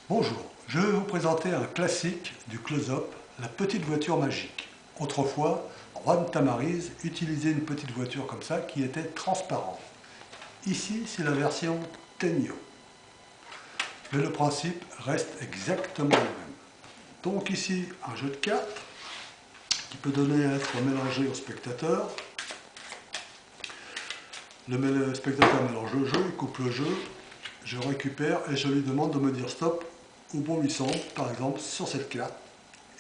Bonjour, je vais vous présenter un classique du close-up, la petite voiture magique. Autrefois, Juan Tamariz utilisait une petite voiture comme ça qui était transparente. Ici, c'est la version Tenio. Mais le principe reste exactement le même. Donc ici, un jeu de cartes qui peut donner à être mélangé au spectateur. Le spectateur mélange le jeu, il coupe le jeu, je récupère et je lui demande de me dire stop où bon lui semble, par exemple sur cette carte.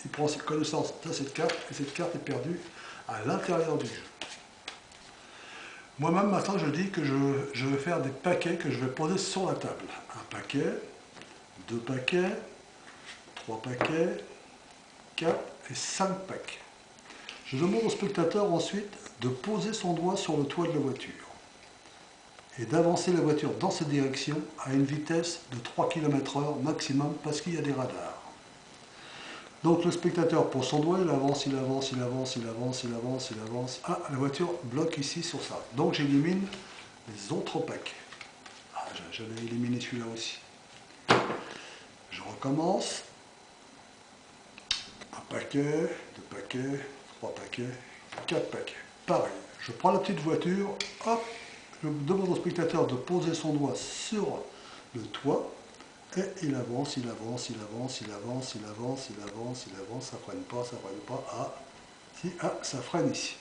Il prend connaissance de cette carte et cette carte est perdue à l'intérieur du jeu. Moi-même maintenant je dis que je vais faire des paquets que je vais poser sur la table. Un paquet, deux paquets, trois paquets, 4 et 5 paquets. Je demande au spectateur ensuite de poser son doigt sur le toit de la voiture et d'avancer la voiture dans cette direction à une vitesse de 3 km/h maximum parce qu'il y a des radars. Donc le spectateur pose son doigt, il avance, il avance, il avance, il avance, il avance, il avance. Ah, la voiture bloque ici sur ça. Donc j'élimine les autres paquets. Ah, j'avais éliminé celui-là aussi. Je recommence. Un paquet, deux paquets, trois paquets, 4 paquets. Pareil, je prends la petite voiture, hop, je demande au spectateur de poser son doigt sur le toit et il avance, il avance, il avance, il avance, il avance, il avance, il avance, ça freine pas, ça freine pas. Ah, si, ah, ça freine ici.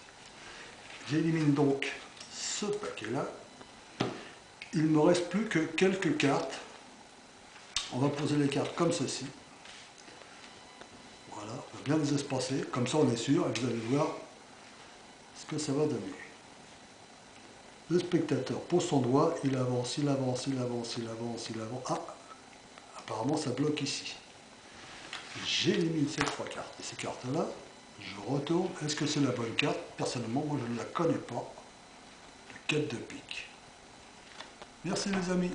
J'élimine donc ce paquet-là. Il ne me reste plus que quelques cartes. On va poser les cartes comme ceci. Voilà, on va bien les espacer, comme ça on est sûr, et vous allez voir ce que ça va donner. Le spectateur pose son doigt, il avance, il avance, il avance, il avance, il avance. Ah, apparemment ça bloque ici. J'élimine ces trois cartes. Et ces cartes-là, je retourne. Est-ce que c'est la bonne carte? Personnellement, moi je ne la connais pas. La 4 de pique. Merci les amis.